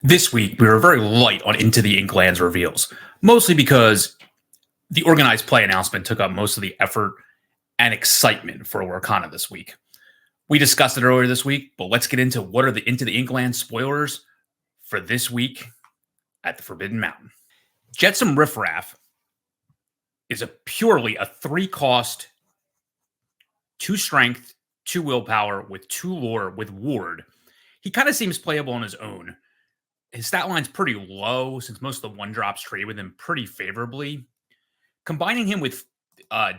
This week, we were very light on Into the Inklands reveals, mostly because the organized play announcement took up most of the effort and excitement for Lorcana this week. We discussed it earlier this week, but let's get into what are the Into the Inklands spoilers for this week at the Forbidden Mountain. Jetsam Riffraff is purely a 3-cost, 2 strength, 2 willpower with 2 lore with ward. He kind of seems playable on his own. His stat line's pretty low since most of the 1-drops trade with him pretty favorably. Combining him with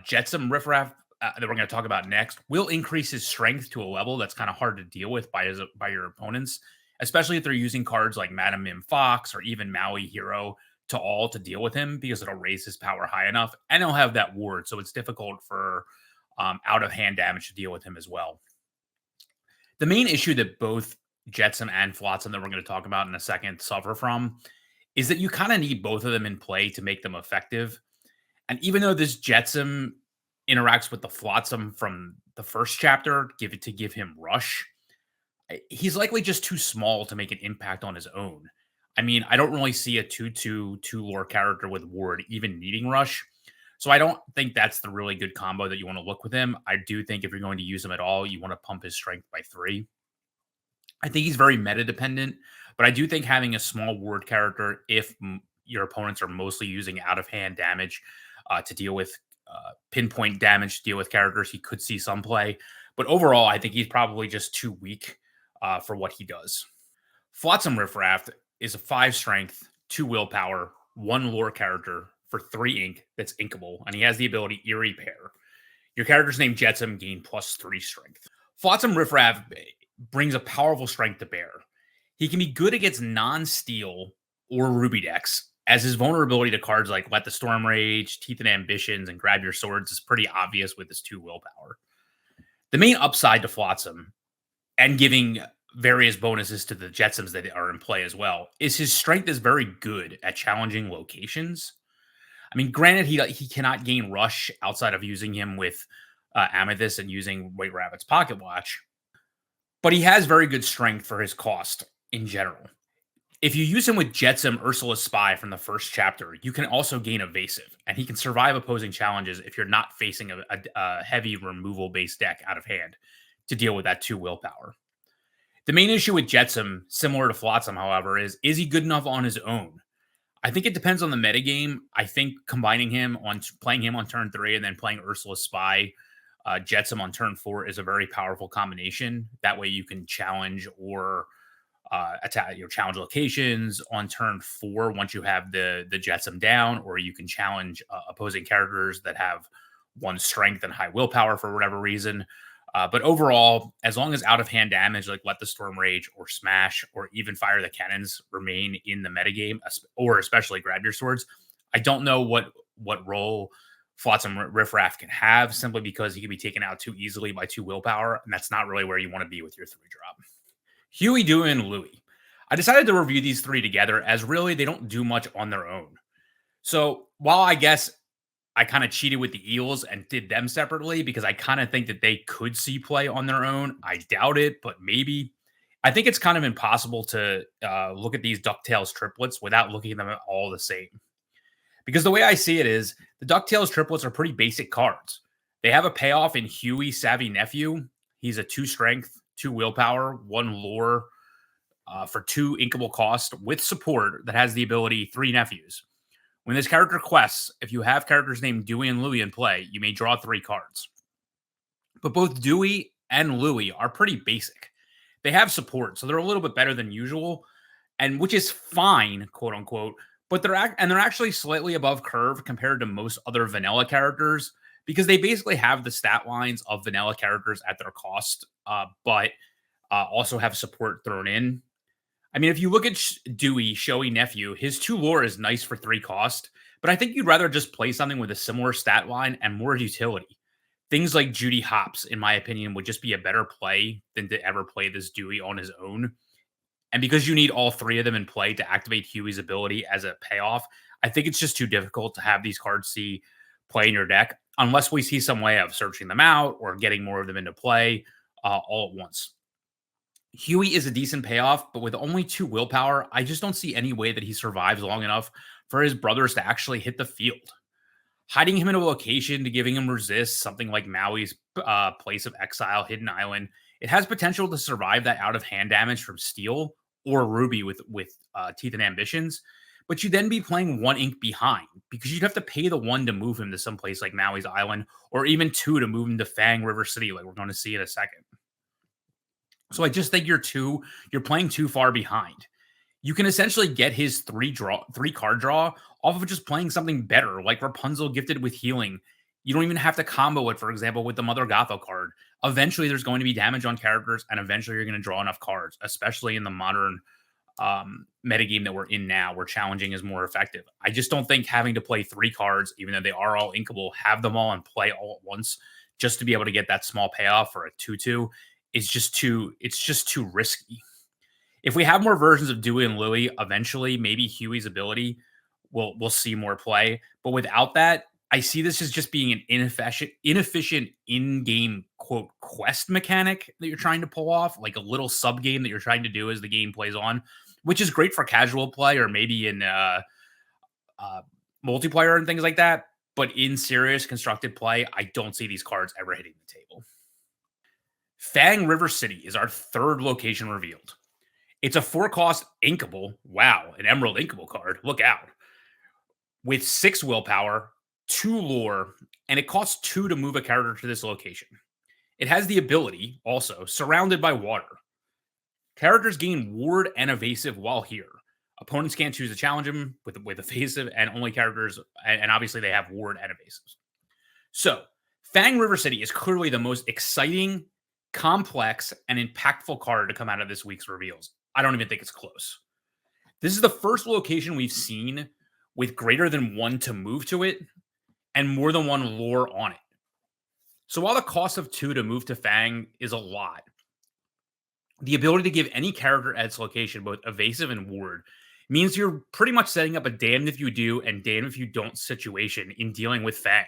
Jetsam Riffraff that we're going to talk about next will increase his strength to a level that's kind of hard to deal with by your opponents, especially if they're using cards like Madam Mim Fox or even Maui Hero to deal with him, because it'll raise his power high enough, and he'll have that ward, so it's difficult for out-of-hand damage to deal with him as well. The main issue that both Jetsam and Flotsam that we're going to talk about in a second suffer from is that you kind of need both of them in play to make them effective. And even though this Jetsam interacts with the Flotsam from the first chapter, to give him rush, he's likely just too small to make an impact on his own. I mean, I don't really see a 2/2 lore character with ward even needing rush. So I don't think that's the really good combo that you want to look with him. I do think if you're going to use him at all, you want to pump his strength by 3. I think he's very meta dependent, but I do think having a small ward character, if your opponents are mostly using out of hand damage to deal with pinpoint damage, to deal with characters, he could see some play. But overall, I think he's probably just too weak for what he does. Flotsam Riffraff is a 5 strength, 2 willpower, 1 lore character for 3 ink that's inkable, and he has the ability Eerie Pair. Your character's name Jetsam gain +3 strength. Flotsam Riffraff brings a powerful strength to bear. He can be good against non-steel or ruby decks, as his vulnerability to cards like Let the Storm Rage, Teeth and Ambitions, and Grab Your Swords is pretty obvious with his 2 willpower. The main upside to Flotsam, and giving various bonuses to the Jetsams that are in play as well, is his strength is very good at challenging locations. I mean, granted, he cannot gain rush outside of using him with Amethyst and using White Rabbit's Pocket Watch, but he has very good strength for his cost in general. If you use him with Jetsam Ursula's Spy from the first chapter, you can also gain Evasive, and he can survive opposing challenges if you're not facing a heavy removal-based deck out of hand to deal with that 2 willpower. The main issue with Jetsam, similar to Flotsam, however, is he good enough on his own? I think it depends on the metagame. I think playing him on turn 3 and then playing Ursula's Spy, Jetsam on turn 4 is a very powerful combination. That way you can challenge or attack, challenge locations on turn 4 once you have the Jetsam down, or you can challenge opposing characters that have 1 strength and high willpower for whatever reason. But overall, as long as out-of-hand damage like Let the Storm Rage or Smash or even Fire the Cannons remain in the metagame, or especially Grab Your Swords, I don't know what role Flotsam Riffraff can have, simply because he can be taken out too easily by 2 willpower, and that's not really where you want to be with your 3-drop. Huey, Dewey, and Louie. I decided to review these 3 together, as really they don't do much on their own. So while I guess I kind of cheated with the Eels and did them separately because I kind of think that they could see play on their own, I doubt it, but maybe. I think it's kind of impossible to look at these DuckTales triplets without looking at them all the same. Because the way I see it is, the DuckTales triplets are pretty basic cards. They have a payoff in Huey, Savvy Nephew. He's a 2 strength, 2 willpower, 1 lore for 2 inkable cost with support that has the ability 3 nephews. When this character quests, if you have characters named Dewey and Louie in play, you may draw 3 cards. But both Dewey and Louie are pretty basic. They have support, so they're a little bit better than usual, and which is fine, quote unquote. But they're actually slightly above curve compared to most other vanilla characters, because they basically have the stat lines of vanilla characters at their cost, but also have support thrown in. I mean, if you look at Dewey, Showy Nephew, his 2 lore is nice for 3 cost, but I think you'd rather just play something with a similar stat line and more utility. Things like Judy Hopps, in my opinion, would just be a better play than to ever play this Dewey on his own. And because you need all 3 of them in play to activate Huey's ability as a payoff, I think it's just too difficult to have these cards see play in your deck unless we see some way of searching them out or getting more of them into play all at once. Huey is a decent payoff, but with only 2 willpower, I just don't see any way that he survives long enough for his brothers to actually hit the field. Hiding him in a location to giving him resist, something like Maui's Place of Exile, Hidden Island, it has potential to survive that out of hand damage from Steel or Ruby with Teeth and Ambitions. But you'd then be playing 1 ink behind because you'd have to pay the 1 to move him to some place like Maui's Island, or even 2 to move him to Fang River City, like we're going to see in a second. So I just think you're playing too far behind. You can essentially get his 3 card draw off of just playing something better, like Rapunzel gifted with healing. You don't even have to combo it, for example, with the Mother Gotha card. Eventually, there's going to be damage on characters, and eventually, you're going to draw enough cards, especially in the modern metagame that we're in now, where challenging is more effective. I just don't think having to play 3 cards, even though they are all inkable, have them all and play all at once just to be able to get that small payoff for a 2/2 is just too risky. If we have more versions of Dewey and Louie, eventually maybe Huey's ability will see more play. But without that, I see this as just being an inefficient in-game quote quest mechanic that you're trying to pull off, like a little sub game that you're trying to do as the game plays on, which is great for casual play or maybe in uh, multiplayer and things like that. But in serious constructed play, I don't see these cards ever hitting the table. Fang River City is our third location revealed. It's a 4 cost inkable. Wow, an Emerald inkable card. Look out. With 6 willpower, 2 lore, and it costs 2 to move a character to this location. It has the ability, also, surrounded by water. Characters gain ward and evasive while here. Opponents can't choose to challenge him with evasive, and only characters, and obviously they have ward and evasive. So, Fang River City is clearly the most exciting, complex, and impactful card to come out of this week's reveals. I don't even think it's close. This is the first location we've seen with greater than 1 to move to it and more than 1 lore on it. So while the cost of 2 to move to Fang is a lot, the ability to give any character at its location both evasive and ward means you're pretty much setting up a damned if you do and damned if you don't situation in dealing with Fang.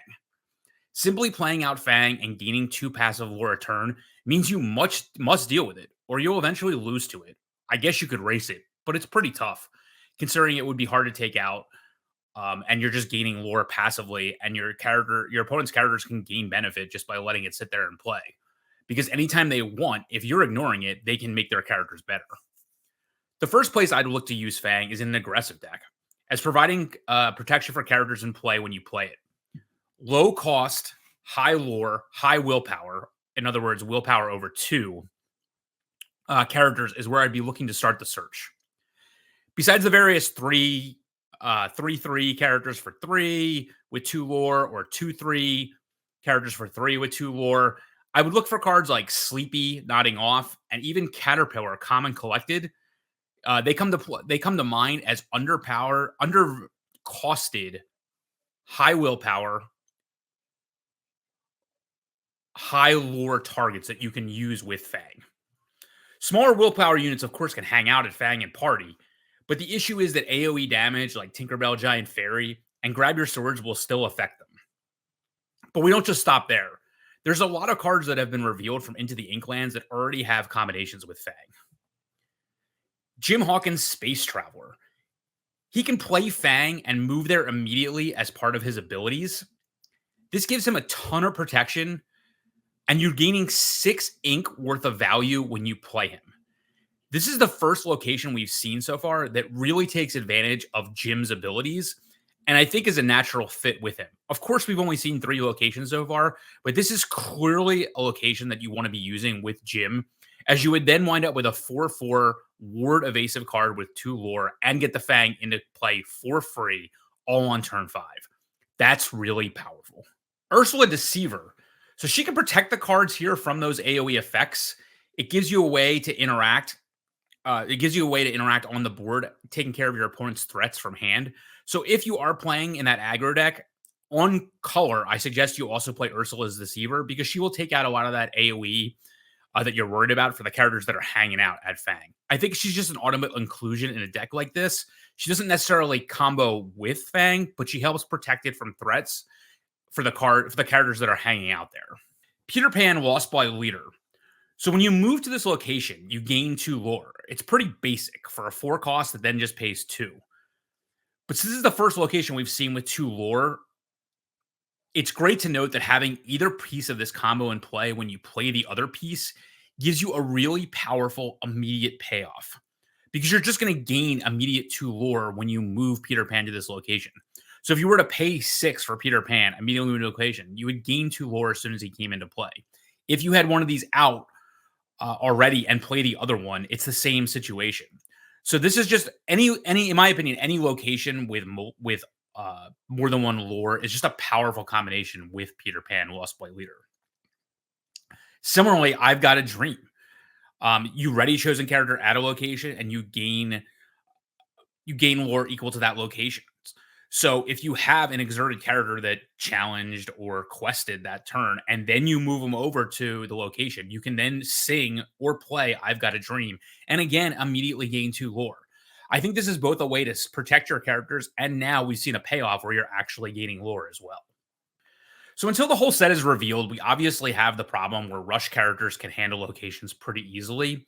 Simply playing out Fang and gaining 2 passive lore a turn means you must deal with it, or you'll eventually lose to it. I guess you could race it, but it's pretty tough, considering it would be hard to take out, and you're just gaining lore passively, and your opponent's characters can gain benefit just by letting it sit there and play. Because anytime they want, if you're ignoring it, they can make their characters better. The first place I'd look to use Fang is in an aggressive deck, as providing protection for characters in play when you play it. Low cost, high lore, high willpower. In other words, willpower over 2 characters is where I'd be looking to start the search. Besides the various 3/3 characters for 3 with 2 lore, or 2/3 characters for 3 with 2 lore, I would look for cards like Sleepy, Nodding Off, and even Caterpillar, Common Collected. They come to mind as undercosted, high willpower, high lore targets that you can use with Fang. Smaller willpower units, of course, can hang out at Fang and Party, but the issue is that AoE damage like Tinkerbell, Giant Fairy, and Grab Your Swords will still affect them. But we don't just stop there. There's a lot of cards that have been revealed from Into the Inklands that already have combinations with Fang. Jim Hawkins' Space Traveler. He can play Fang and move there immediately as part of his abilities. This gives him a ton of protection, and you're gaining 6 ink worth of value when you play him. This is the first location we've seen so far that really takes advantage of Jim's abilities, and I think is a natural fit with him. Of course, we've only seen 3 locations so far, but this is clearly a location that you want to be using with Jim, as you would then wind up with a 4/4 ward evasive card with 2 lore and get the Fang into play for free all on turn 5. That's really powerful. Ursula Deceiver. So she can protect the cards here from those AoE effects. It gives you a way to interact. On the board, taking care of your opponent's threats from hand. So if you are playing in that aggro deck, on color, I suggest you also play Ursula's Deceiver, because she will take out a lot of that AoE that you're worried about for the characters that are hanging out at Fang. I think she's just an ultimate inclusion in a deck like this. She doesn't necessarily combo with Fang, but she helps protect it from threats for the characters that are hanging out there. Peter Pan, Lost by Leader. So when you move to this location, you gain 2 lore. It's pretty basic for a 4 cost that then just pays 2. But since this is the first location we've seen with 2 lore, it's great to note that having either piece of this combo in play when you play the other piece gives you a really powerful immediate payoff because you're just going to gain immediate 2 lore when you move Peter Pan to this location. So if you were to pay 6 for Peter Pan immediately move to the location, you would gain 2 lore as soon as he came into play. If you had one of these out already and play the other one, it's the same situation. So this is just any in my opinion, any location with more than one lore is just a powerful combination with Peter Pan, Lost Boy Leader. Similarly, I've got a dream. You ready chosen character at a location, and you gain lore equal to that location. So if you have an exerted character that challenged or quested that turn, and then you move them over to the location, you can then sing or play I've Got a Dream, and again, immediately gain 2 lore. I think this is both a way to protect your characters, and now we've seen a payoff where you're actually gaining lore as well. So until the whole set is revealed, we obviously have the problem where rush characters can handle locations pretty easily.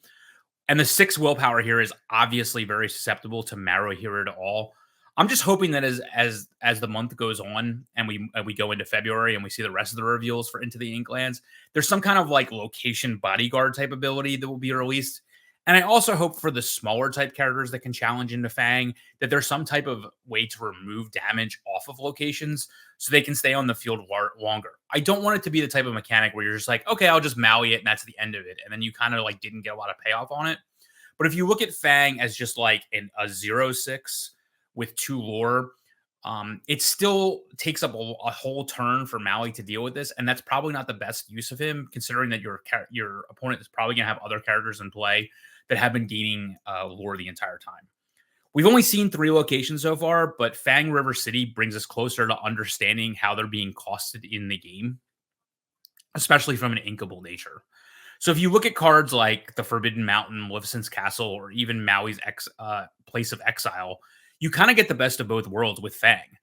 And the 6 willpower here is obviously very susceptible to marrow here at all. I'm just hoping that as the month goes on and we go into February and we see the rest of the reveals for Into the Inklands, there's some kind of like location bodyguard type ability that will be released. And I also hope for the smaller type characters that can challenge into Fang that there's some type of way to remove damage off of locations so they can stay on the field longer. I don't want it to be the type of mechanic where you're just like, okay, I'll just Maui it and that's the end of it. And then you kind of like didn't get a lot of payoff on it. But if you look at Fang as just like a 0/6 with 2 lore, it still takes up a whole turn for Maui to deal with this. And that's probably not the best use of him, considering that your opponent is probably going to have other characters in play that have been gaining lore the entire time. We've only seen 3 locations so far, but Fang River City brings us closer to understanding how they're being costed in the game, especially from an inkable nature. So if you look at cards like the Forbidden Mountain, Maleficent's Castle, or even Maui's Place of Exile, you kind of get the best of both worlds with Fang.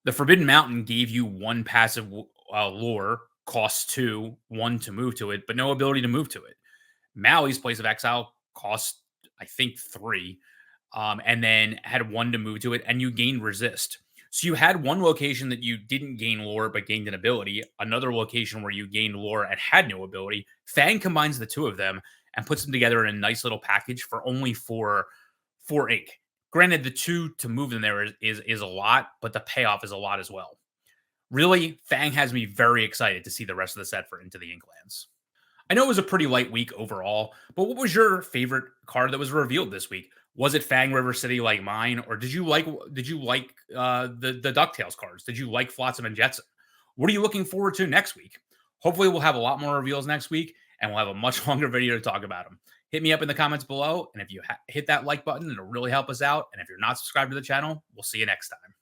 The Forbidden Mountain gave you 1 passive lore, costs 2, 1 to move to it, but no ability to move to it. Maui's Place of Exile cost, I think, 3, and then had 1 to move to it, and you gained resist. So you had one location that you didn't gain lore but gained an ability, another location where you gained lore and had no ability. Fang combines the 2 of them and puts them together in a nice little package for only 4 ink. Granted, the 2 to move them there is a lot, but the payoff is a lot as well. Really, Fang has me very excited to see the rest of the set for Into the Inklands. I know it was a pretty light week overall, but what was your favorite card that was revealed this week? Was it Fang River City like mine, or did you like the Ducktales cards? Did you like Flotsam and Jetsam? What are you looking forward to next week? Hopefully, we'll have a lot more reveals next week, and we'll have a much longer video to talk about them. Hit me up in the comments below, and if you hit that like button, it'll really help us out. And if you're not subscribed to the channel, we'll see you next time.